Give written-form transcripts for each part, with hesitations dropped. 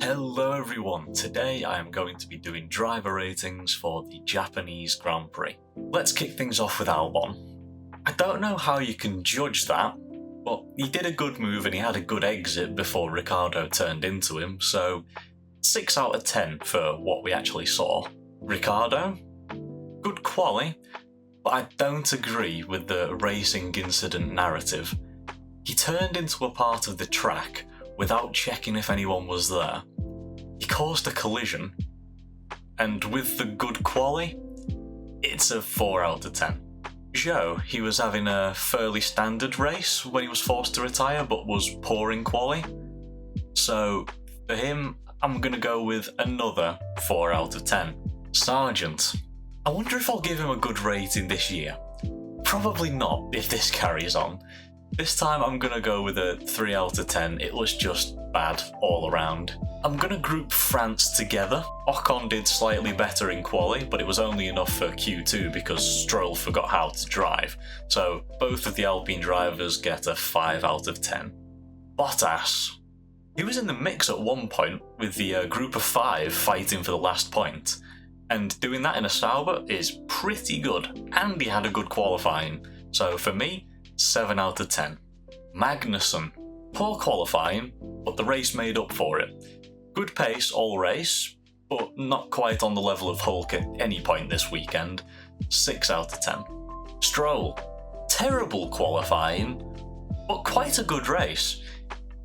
Hello everyone, today I am going to be doing driver ratings for the Japanese Grand Prix. Let's kick things off with Albon. I don't know how you can judge that, but he did a good move and he had a good exit before Ricciardo turned into him, so 6 out of 10 for what we actually saw. Ricciardo? Good quali, but I don't agree with the racing incident narrative. He turned into a part of the track without checking if anyone was there. He caused a collision, and with the good quali, it's a 4 out of 10. Zhou, he was having a fairly standard race when he was forced to retire, but was poor in quali. So for him, I'm gonna go with another 4 out of 10. Sargent. I wonder if I'll give him a good rating this year. Probably not if this carries on. This time I'm gonna go with a 3 out of 10, it was just bad all around. I'm gonna group France together. Ocon did slightly better in quali, but it was only enough for Q2 because Stroll forgot how to drive. So both of the Alpine drivers get a 5 out of 10. Bottas. He was in the mix at one point with the group of 5 fighting for the last point. And doing that in a Sauber is pretty good, and he had a good qualifying. So for me, 7 out of 10. Magnussen. Poor qualifying, but the race made up for it. Good pace all race, but not quite on the level of Hulk at any point this weekend. 6 out of 10. Stroll. Terrible qualifying, but quite a good race.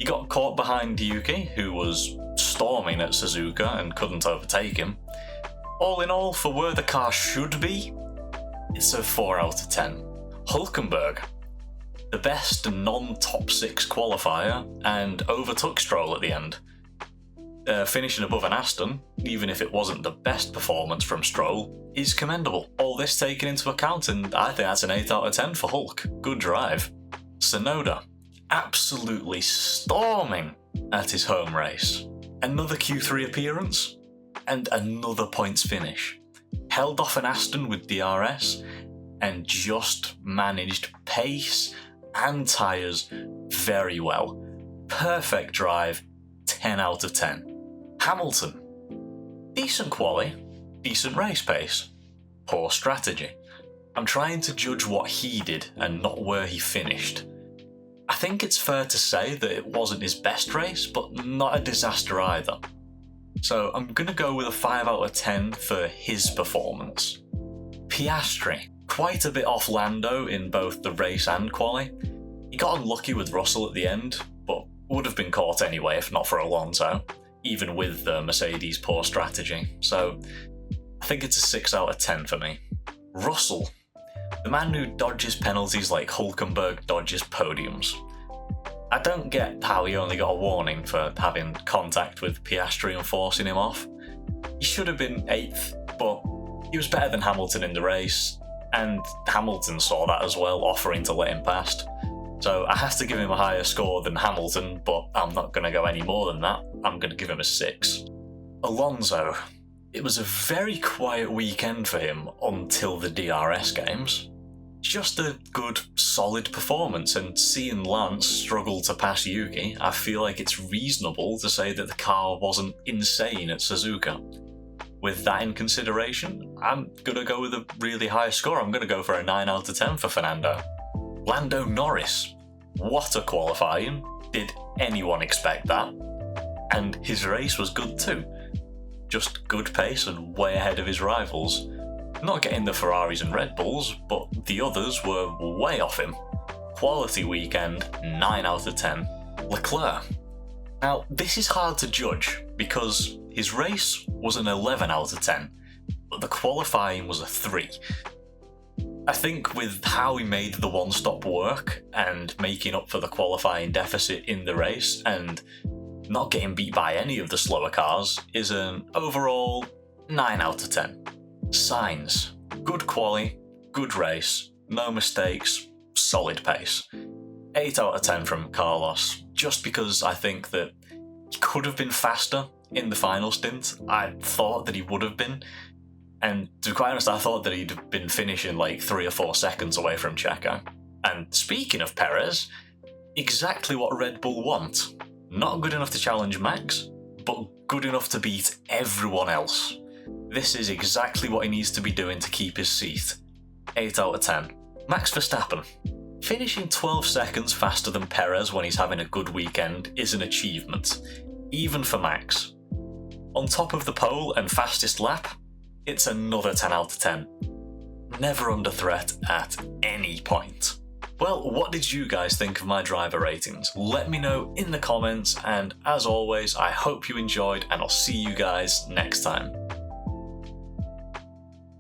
He got caught behind Yuki, who was storming at Suzuka and couldn't overtake him. All in all, for where the car should be, it's a 4 out of 10. Hulkenberg. The best non-top 6 qualifier, and overtook Stroll at the end. Finishing above an Aston, even if it wasn't the best performance from Stroll, is commendable. All this taken into account, and I think that's an 8 out of 10 for Hulk. Good drive. Tsunoda. Absolutely storming at his home race. Another Q3 appearance, and another points finish. Held off an Aston with DRS, and just managed pace and tyres very well. Perfect drive, 10 out of 10. Hamilton. Decent quali, decent race pace. Poor strategy. I'm trying to judge what he did and not where he finished. I think it's fair to say that it wasn't his best race, but not a disaster either. So I'm gonna go with a 5 out of 10 for his performance. Piastri. Quite a bit off Lando in both the race and quali. He got unlucky with Russell at the end, but would have been caught anyway if not for Alonso, even with the Mercedes' poor strategy. So I think it's a 6 out of 10 for me. Russell. The man who dodges penalties like Hulkenberg dodges podiums. I don't get how he only got a warning for having contact with Piastri and forcing him off. He should have been 8th, but he was better than Hamilton in the race, and Hamilton saw that as well, offering to let him past. So I have to give him a higher score than Hamilton, but I'm not going to go any more than that. I'm going to give him a 6. Alonso. It was a very quiet weekend for him until the DRS games. Just a good, solid performance, and seeing Lance struggle to pass Yuki, I feel like it's reasonable to say that the car wasn't insane at Suzuka. With that in consideration, I'm gonna go with a really high score. I'm gonna go for a 9 out of 10 for Fernando. Lando Norris. What a qualifying. Did anyone expect that? And his race was good too. Just good pace and way ahead of his rivals. Not getting the Ferraris and Red Bulls, but the others were way off him. Quality weekend, 9 out of 10. Leclerc. Now, this is hard to judge because his race was an 11 out of 10, but the qualifying was a 3. I think with how he made the one-stop work and making up for the qualifying deficit in the race and not getting beat by any of the slower cars is an overall 9 out of 10. Sainz. Good quali, good race, no mistakes, solid pace. 8 out of 10 from Carlos, just because I think that he could have been faster in the final stint. I thought that he would have been, and to be quite honest, I thought that he'd been finishing like 3 or 4 seconds away from Checo. And speaking of Perez, exactly what Red Bull want. Not good enough to challenge Max, but good enough to beat everyone else. This is exactly what he needs to be doing to keep his seat. 8 out of 10. Max Verstappen. Finishing 12 seconds faster than Perez when he's having a good weekend is an achievement, even for Max. On top of the pole and fastest lap, it's another 10 out of 10. Never under threat at any point. Well, what did you guys think of my driver ratings? Let me know in the comments, and as always, I hope you enjoyed, and I'll see you guys next time.